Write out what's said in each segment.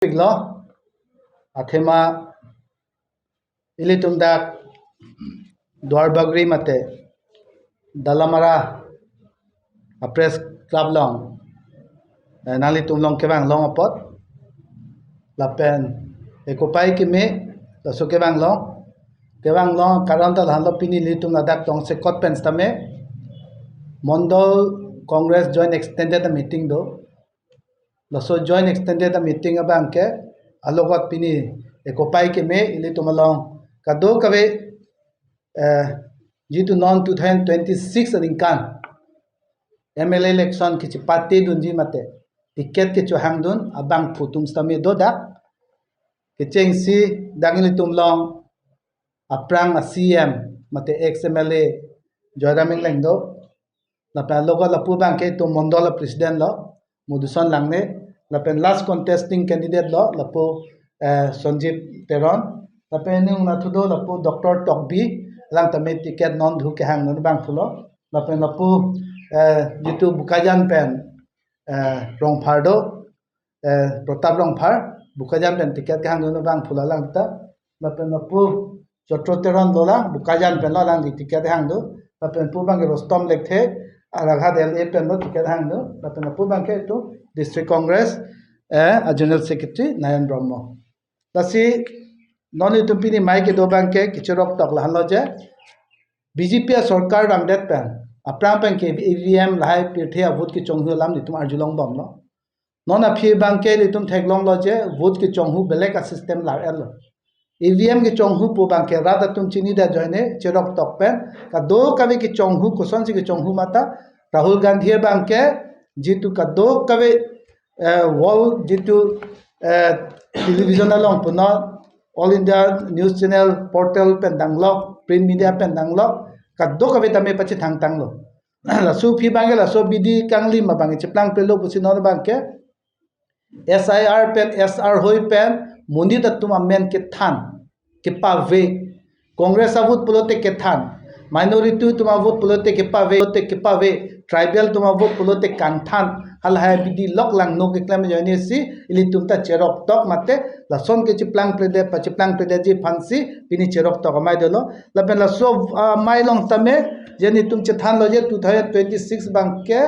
Piglo athema ilitumdak Dwarbagri mate Dalamara a press club long nali tumlong kebang long apot lapen ekopai kimi la so kebang long karanta halo pini litum adak tong se kot pen stame Mondol Congress joint extended the meeting do so join extended the meeting abang ke alogot pini ekopai ke me ili tumalong kado kawe jitu non 2026 adingkan MLA election kichi party dunji mate ticket ke chohang dun abang putum stame do dak ke cheng si dangili tumlong aprang a CM mate XMLA joraming leng do la pa logo la pu bang ke to mondola president lo Muduson langne lapen last contesting candidate lo lapo Sanjeev Teron lapen nung natudo lapo Dr. Tokbi lang tame ticket non dhu ke hang non bang phulo lapen lapo jitu bukajan pen rongphardo protap rongphar bukajan pen ticket ke hang non bang phulo lang ta lapen lapo Dr. Teron lola bukajan pen lo lang di ticket hang do lapen pu bang Rostom lekthe Araghat LA pen lo ticket hang do lapen lapo bang ke to District Congress General Secretary Nayan Brahmo. Tasi noni tumpini mai ke do banke kichorok tok lahan loje BJP सरकार रंगदेत pen अपना pen के EVM लाइ पिथे vote की चोंगहु लाम नि तुम अर्जुलंग बम no known अफि banke नि तुम थेगलोंग लोजे वोट की चोंगहु बेलेक का सिस्टम ला एलो EVM की चोंगहु पो banke रादा तुम चिनी दा जने चेरok tok पेन का दो कवे की चोंगहु कुसन से की चोंगहु माता Rahul Gandhi banke jitu kado kawe wall jitu television along puno all India news channel portal pendanglo print media pendanglo kado kawe tame pachi thang lo la su phi bange la so bidi kangli ma bange cheplang pelo pusinor banke SIR pen SR hoi pen mundi tatum amen ke than ke pave congress avut pulote ke than minority tuma vote pulote ke pave tribal tuma vote pulote kanthan hal hai bidi lok lang no ke klam jani si ili tumta cherok tok mate la son ke chiplang prede ji phansi pini cherok tok mai delo la ben la so mai long tame jeni tum che than loje 2026 bangke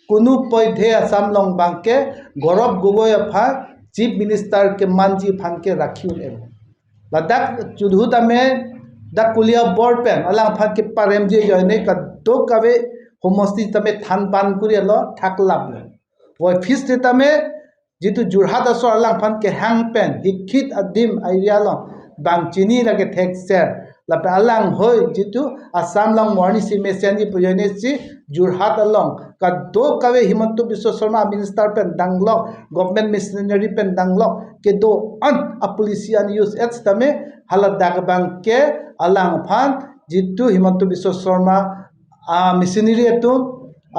kunu poidhe asam long bangke gorop gogoi apha chief minister ke manji phan ke rakhiul em ladak chudhu tame dak kulia board pen alang phan ke parem je jane ka do kawe homosti tame than ban kurielo thaklab wo fis te tame jitu jurhat asor alang phan ke hang pen hikit adim area lo bang chini la ke thek ser la pa alang hoi jitu asam long morni si mesenji pujone si jurhat along ka do kawe himantu biswa sharma minister pen danglo government missionary pen danglo ke do an a polician use ets tame halat dak bang ke alang phan jitu himantu biswa sharma missionary etu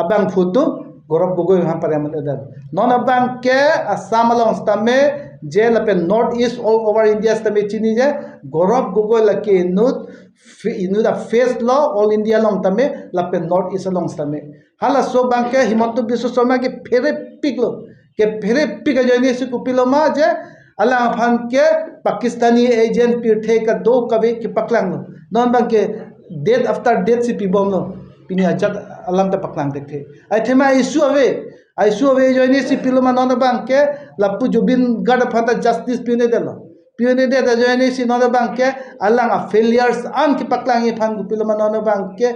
abang photo gorop gogoi ha parliament edar non abang ke assam along stame je lape north east all over India stame chini je gorop gogoi lake inut a face law all India long tame lape north east along stame hala so bang ke himantu biswa sharma ke fere pik jani se kupilo ma je ala phan ke Pakistani agent pirthe ka do kabe ke paklang non bang ke death after death si pibom no pini ajat alam ta paklang dekhe ai thema issue ave joini si piloma non bang ke lapu jubin gad phata justice pine de joini si non bang ke alang a failures an ki paklang e phan piloma non bang ke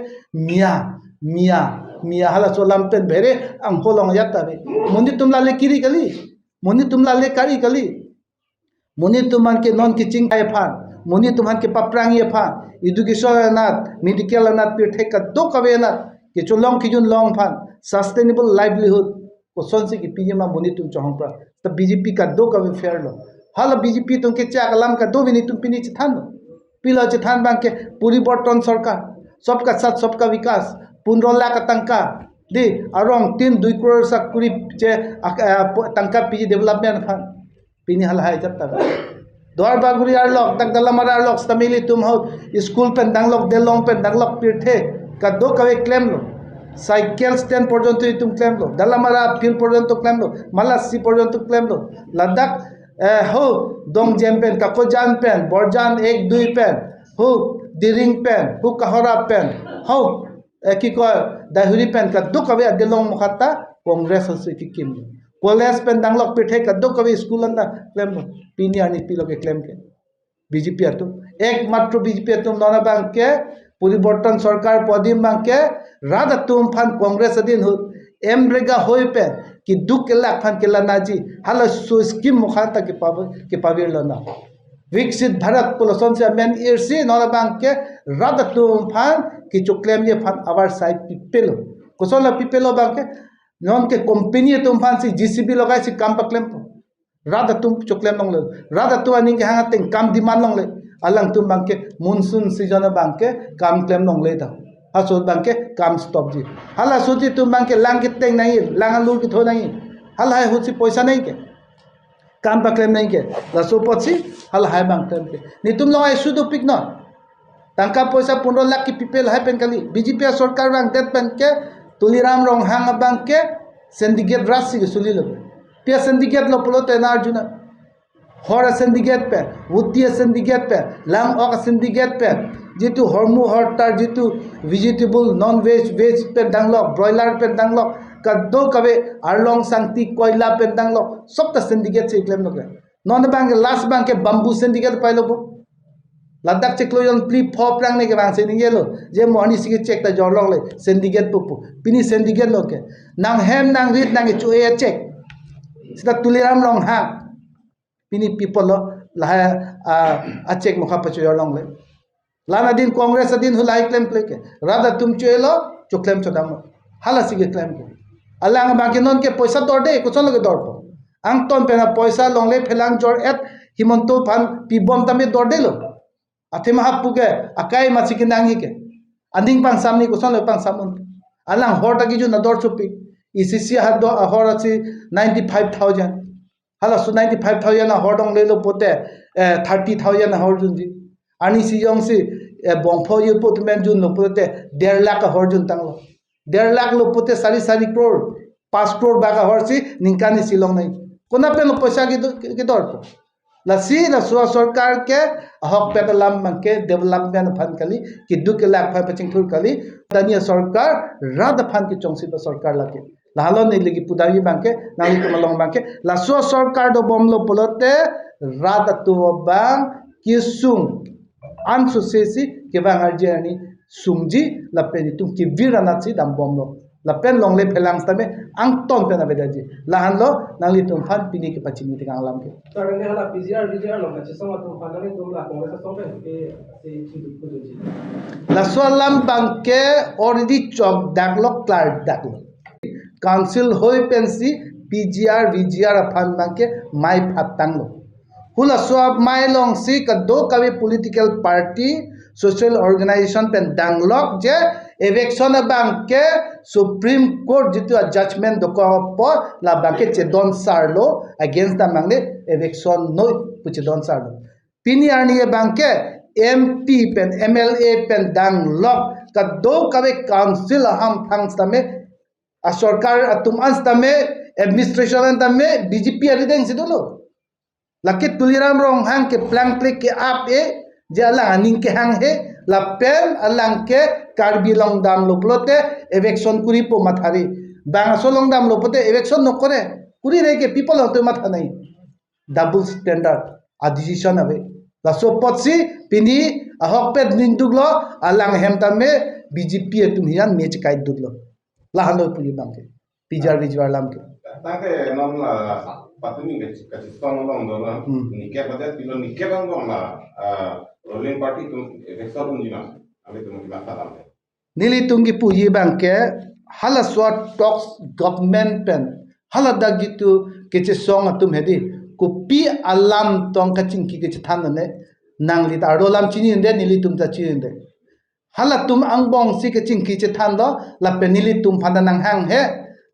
mia hala solam pen bere ang holong yatta be mundi tumla le kiri kali mundi tumla le kari kali mundi tuman ke non ki ching ai phan mundi tuman ke paprang ye phan education anat medical anat pirthe ka do kawe na ke cholong ki jun long phan sustainable livelihood ko sonsi ki pijama mundi tum chong pra ta BJP ka do kawe fair lo hal BJP tum ke cha kalam ka do bini tum pini chithan pila chithan bang ke puri borton sarkar सबका साथ सबका विकास 15 लाख तंका दे अरong 3-2 crore sak kuri che tangka PG development fund pini hal hai jatta Dwar baguri arlok tak dalam arlok stamili tum ho school pen danglok delong pen danglok pirthe ka do kawe claim lo cycle stand পর্যন্ত তুমি claim লো দালামারা feel পর্যন্ত claim লো মালাসি পর্যন্ত claim লো লাদাখ हो dong jam pen kakojan pen borjan ek dui pen ho diring pen ho kahora pen ho ki ko dahuri pen ka duk abe adelong mukhata congress se ki kim college pen danglok pithe ka duk abe school anda claim pini ani piloke claim ke BJP আতো একমাত্র BJP আতো ননা Banke পরিবর্তন সরকার পদিম বাংকে রাধা তুম fun Congress দিন হু এমরেগা হই pay কি দুক কেলা fun কেলা নাজি হালা সো স্কিম মুখাতা के पाविर लना विकसित भारत पोलसन से मेन इरसी नना बांके राधा तुम फान कि चोक्लेम ये फान आवर साइड पिपेलो कोसला पिपेलो बांके नॉन के कंपनी तुम फान से जीसीबी लगाई से काम पक्लेम राधा तुम चोक्लेम नंगले राधा तु अनिंग हांगा तें काम डिमांड नंगले अलंग तुम बांके मानसून सीजन बांके काम क्लेम नंगले ता हासो बांके काम स्टॉप जी हाला सोची तुम बांके लांग के तें नहीं लांग लूर की थो नहीं हल हाय होची पैसा नहीं के काम पा क्लेम नहीं के लसो पछी हल हाय बांग क्लेम के नि तुम लोग इशू दो पिक न तंका पैसा 15 लाख की पीपल हाय पेन कली बीजेपी सरकार बांग देत पेन के तुलीराम रोंग हांगा बांके सिंडिकेट राशि के सुली लो पे सिंडिकेट लो पलोते ना अर्जुन हर सिंडिकेट पे वुतिया सिंडिकेट पे लांग ऑक सिंडिकेट पे जितु हरमु हरतार जितु वेजिटेबल नॉन वेज वेज पे डांगलो ब्रॉयलर पे डांगलो कदो कबे आरलोंग सांगती कोयला पे डांगलो सब त सिंडिकेट से क्लेम नो नॉन बैंक लास्ट बैंक के बंबू सिंडिकेट पाइलो बो लद्दाख चेकलो यन प्री फॉप रंग ने के बांग से निगेलो जे मोहनी सिगे चेक त जरलोंग ले सिंडिकेट पुपु पिनी सिंडिकेट लोके नांग हेम नांग रीत नांग चुए check sida tuliram long ha pini people la a check mukha pacho long le lana din congress din hulai claim ke rada tum chuelo chu claim chodam hala sige claim ke alang ba ke non ke paisa dorde ko cholo ke dorpo ang ton pena paisa long le phelang jor et himonto phan pi bom tame dorde lo athema hapu ke akai machi ke nangi ke anding pang samni ko cholo pang samun alang horta ki ju na dor chupi ECC had do a horasi 95,000 hala so 95,000 a hordong le lo pote 30,000 a horjun ji ani si yong si bongpho ye pot men jun lo pote 1.5 lakh a horjun tang lo 1.5 lakh lo pote sari crore 5 crore baga horsi ninkani silong nai kona pe no paisa ki dor po la si la so sarkar ke hok pe lam man ke development fund kali ki 2 lakh pha paching thur kali tania sarkar rad fund ki chongsi pa sarkar lake lahalo nei legi pudawi banke nali to malong banke la so sarkar do bomlo polote rada to bang kisung ansu sesi ke bang arjani sumji la peni tum ki virana chi dam bomlo la pen long le phelang tame ang ton pena bedaji lahan lo nali tum fan pini ke pachini te kang lam ke sarang ne hala pgr long ka chisama tum fan ne tum la congress sombe ke se chidu kudu la so lam banke already chok daklok klar daklok council hoi pensi PGR VGR fan banke mai phatanglo hula swab mai long si ka do kawe political party social organization pen danglok je election banke supreme court jitu judgment do ko po la banke che don sarlo against the mangle election no puche don sarlo pini ani banke MP pen MLA pen danglok ka do kawe council ham thang stame a sarkar atum anstame administration tame BJP arideng sidolo laki tuliram rong hang ke plank play ke ap e je ala aning ke hang he la pen alang ke karbi long dam loplote election kuri po mathari bang so long dam lopote election no kore kuri re ke people hote matha nai double standard a decision ave la so potsi pini a hokpet ninduglo alang hem tame BJP etum hian match kai duglo la halo puri bangke pijar bijwar lam ke take nom la patuni ke song long do na nikke bade tilo nikke bang dong la ruling party tum election unjina ami tum ki bata lam nili tungi puji bangke hala swat talks government pen hala dagitu keche song atum hedi kupi alam tong kaching ki keche than ne nangli ta rolam chini inde nili tum ta chi inde hala tum angbong si kaching ki che than do la pen nili tum phanda nang hang he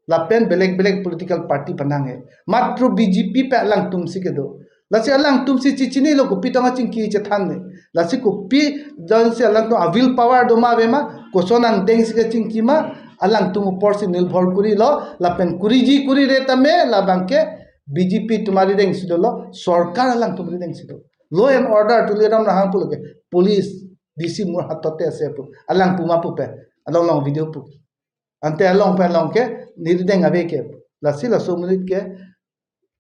la pen belek political party panang he matru BJP pe lang tum si ke do la se lang tum si chichini lo kupi tong ching ki che than ne la se kupi jon se lang to will power do ma be ma kosonang deng si ke ching ki ma alang tum upor se nilbhor kuri lo la pen kuri ji kuri re tame la bangke BJP तुम्हारी देंग सिदो लो सरकार along तुम्हारी देंग Sido law and order tuliram rahang puluke police DC mur hatote ase pu alang puma pu pe along long video pu ante along pe long ke nirdeng ave ke lasi la so munit ke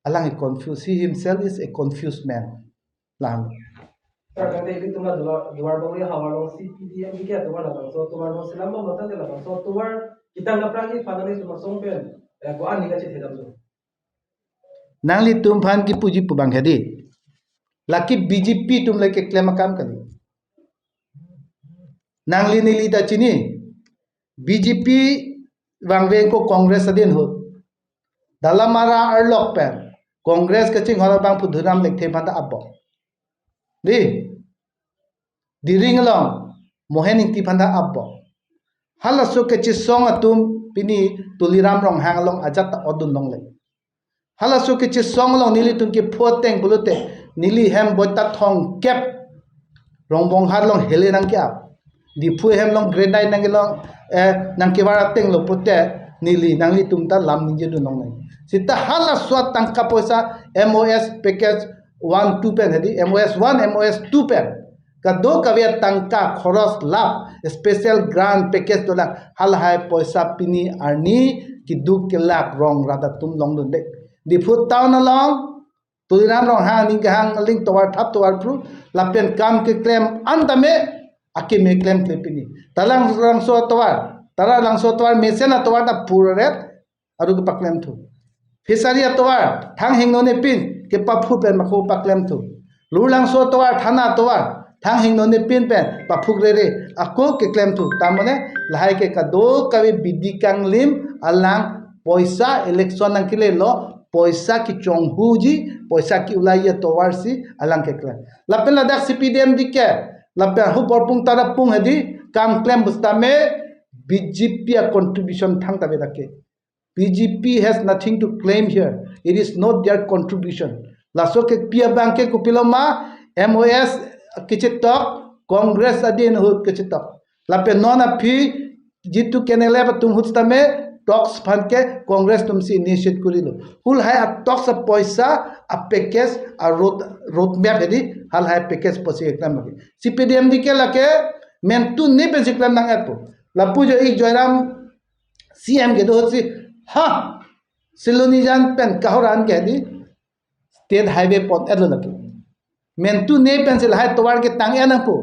alang is confused he himself is a confused man lang Sir, kan tadi तुम्हारा दुआर बंगले हमारा CPDM भी क्या तुम्हारा लगा so तुम्हारा no सिलाम में मत चला so तुम्हारा kita ngapra ki finally तुम्हारा songpen को आने का चीज़ है दम nangli tumpan ki puji pubang hedi laki BJP tum leke claim kam kali nangli nili ta chini BJP wangweng ko congress adin ho dalamara arlok pen congress ka ching hora bang pudhuram lekhe mata abbo di diringlong mohening ti phanda abbo hala so ke chi song atum pini tuliram rong hanglong ajat ta odun long le hala so ke chi song long nili tum ki photeng bulute nili hem boita thong kep rong bong har long hele nang kya di phu hem long grenai nang long nang ke bara teng lo putte nili nangli tum ta lam ninje du nong nai sita hala swat tangka poisa MOS package 1 2 pen hedi MOS 1 MOS 2 pen kado kavya tangka khoros lab special grant package to la hal hai poisa pini arni ki du ke lak rong rada tum long du dek di phu tawn along tuliram rong hang ning hang link towar thap towar pru lapen kam ke claim antame ake me claim klepini talang rang so towar tara lang so towar mesena towar ta puret aru ke paklem thu fisari towar thang hing no ne pin ke pa phu pen ma kho paklem thu lulang so towar thana towar thang hing no ne pin pen pa phuk re ako ke claim thu tamane lahai ke kado kawi bidikang lim alang poisa election nang kile lo poisa ki chonghuji poisa ki ulaiya towarsi alang ke claim lapen ladak CPDM dike lapen hu porpung tara pung hedi kam claim bustame BJP a contribution thang tabe dake BJP has nothing to claim here it is not their contribution laso ke pia bank ke kupiloma MOS kichitok congress adin hut kichitok lapen nona phi jitu kenele ba tum hutstame talks fund ke congress tumsi initiate kurilo hul hai a talks a paisa a package a road map hedi hal hai package posi eklam lagi CPDM dike lake men tu ne pe eklam nang apo lapu jo ik joiram CM ke do si ha siloni jan pen kahoran ke di state highway pon elo laki men tu ne pencil hai towar ke tang enang po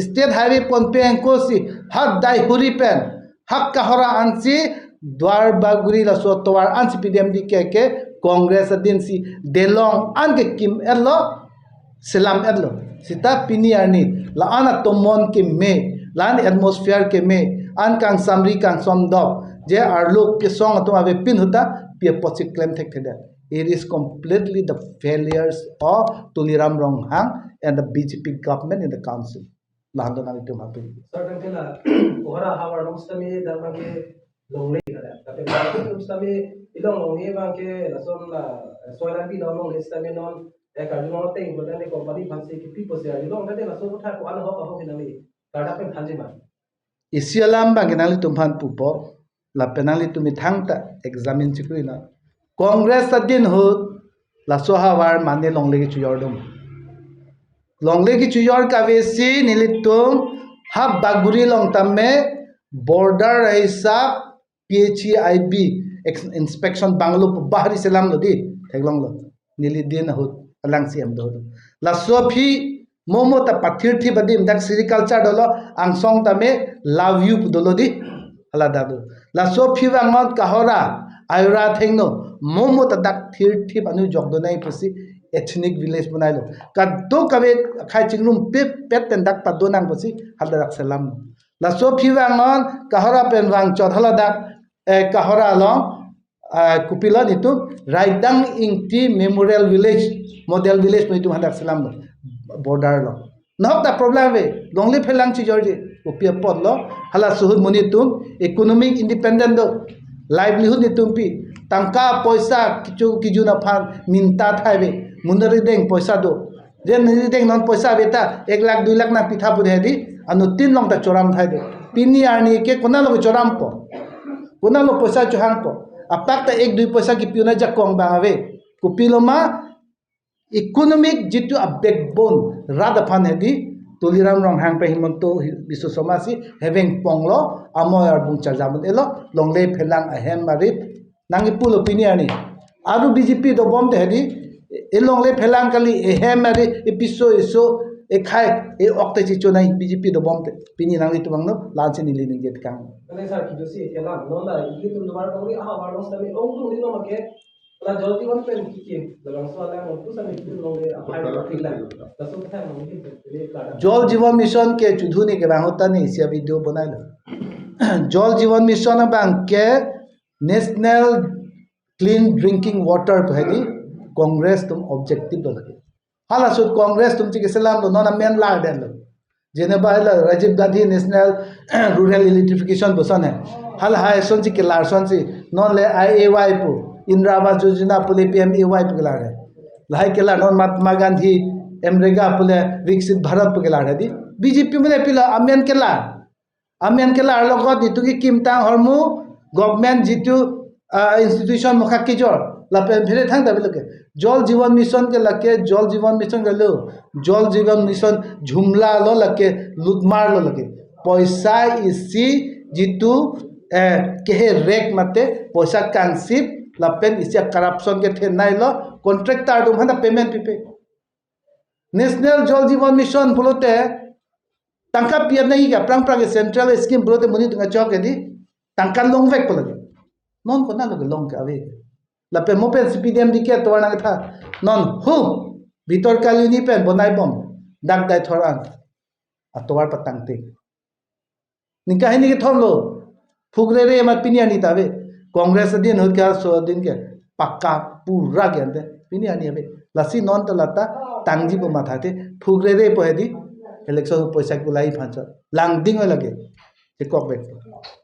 state highway pon pen ko si hak dai huri pen hak kahora ansi द्वार बागुरी ला सो तवार आन CPDM दी के कांग्रेस दिन सी देलोंग आन के किम yellow सलाम yellow सिता पिनी आनी ला आना तोमन के मे लान एटमॉस्फेयर के मे आन Kong Samri Kong सोमदो J are लोग के सोंग तो आवे पिन होता पे पॉजिटिव क्लेम थे थे it is completely the failures of Tuliram Ronghang and the BJP government in the council lahando na ito mapi sir kan kala ora hawar longstami dalmage longle kada tapi kalau stami ilong longle bangke lason la soilan bi long stami non karjuno teng bodane company bangse ki people se ilong kade lason utha ko an ho ho hinali kada pen thanjima isialam banginali tumhan pupo la penali tumi thangta examine chikrina congress adin hut la sohawar mane longle ki chuyordum longle ki chuyor kavesi nilitum hab baguri long tamme border hisab PHEIB inspection banglo bahari selam lo di theglong lo nili din hut alang CM do la sofi momo ta pathir thi badim dak agriculture dolo angsong tame love you dolo di ala dadu la sofi wangot kahora ayura thengno momo ta dak thir thi banu jogdo nai pusi ethnic village banai lo kaddo kabe khai chingrum pe pet ten dak padonang pusi halda dak selam la sofi wangon kahora pen wang chodhala dak kahora long kupila nitu raidang ingti memorial village model village nitu hadak salam border lo nok ta problem we longli phelang chi jorji upia pod lo hala suhud munitum economic independent do livelihood nitum pi tangka poisa kiju na phan minta thaibe mundari deng poisa do je ni deng non poisa beta 1 lakh 2 lakh na pitha pudhe di anu 3 long ta choram thai de pini arni ke kona lo choram po kuna lo poisa chuhang po apak ta 1 2 poisa ki piuna jakong bangawe kupiloma economic jitu a backbone rada phan hedi tuliram rong hang pe himonto bisu somasi having ponglo amoy ar bung charjamun elo longle phelang ahem marit nangi pulo piniani aru BJP do bom de hedi elongle phelang kali ahem mari episo iso ekhai e okte chi chonai BJP do bom te pini nangi tumangno lanche ni lini get kang মানে sir কি যদি এলা নন্দা ইলি তুমি তোমার করি আহা বারো সামি ও তো নিনো মাকে লা জলতি বন পেন কি লাগাং সোলা মতো সামি কি লঙ্গে আপাই ঠিলা দসো কথা মনে কি জল জীবন মিশন के चुधुनी के बाहोता ने इसिया वीडियो बनाइलो जल जीवन मिशन बांग के नेशनल क्लीन ड्रिंकिंग वाटर तो है कांग्रेस तुम ऑब्जेक्टिव तो लगे हाला सुद कांग्रेस तुम चिके सलाम तो नोना मेन लाग देन लो जेने बाहला Rajiv Gandhi national rural electrification बसन है हल हाय सोन चिके लारसन सी नॉन ले IAY पु इंदिरा आवास योजना पुले PMAY पु लाग है लाई के ला नॉन महात्मा गांधी एमरेगा पुले विकसित भारत पु के लाग है दी BJP में पिला अमेन के ला लगत नितुकी किमता हरमु गवर्नमेंट जितु इंस्टीट्यूशन मुखा किजोर लापे भेरे थांग दाबे लके जल जीवन मिशन के लके जल जीवन मिशन गलो जल जीवन मिशन झुमला लो लके लुटमार लो लके पैसा इसी जितु केहे रेक मते पैसा कांसिप लापेन इसिया करप्शन के थे नाइ लो कॉन्ट्रैक्टर दो हना पेमेंट पिपे नेशनल जल जीवन मिशन बोलते तंका पिया नहीं का प्रांग प्रांग सेंट्रल स्कीम बोलते मुनि तुंगा चौक है दी तंका लोंग वेक पलगे नॉन को ना लोगे लोंग के अवे लापे मोपेन CPDM दिखे तो वाना था नॉन हु भीतर कालिनी पेन बनाई बम दाग दाई थोरान अतवार पतंगते निकाह नहीं के थोम लो फुगरे रे मत पिनियानी तावे कांग्रेस दिन हो क्या सो दिन के पक्का पूरा के अंदर पिनियानी हवे लसी नॉन तो लता तांगजी बो माथा थे फुगरे रे पहेदी इलेक्शन पैसा को लाई फांचा लांगदिंग लगे से कॉक बैठ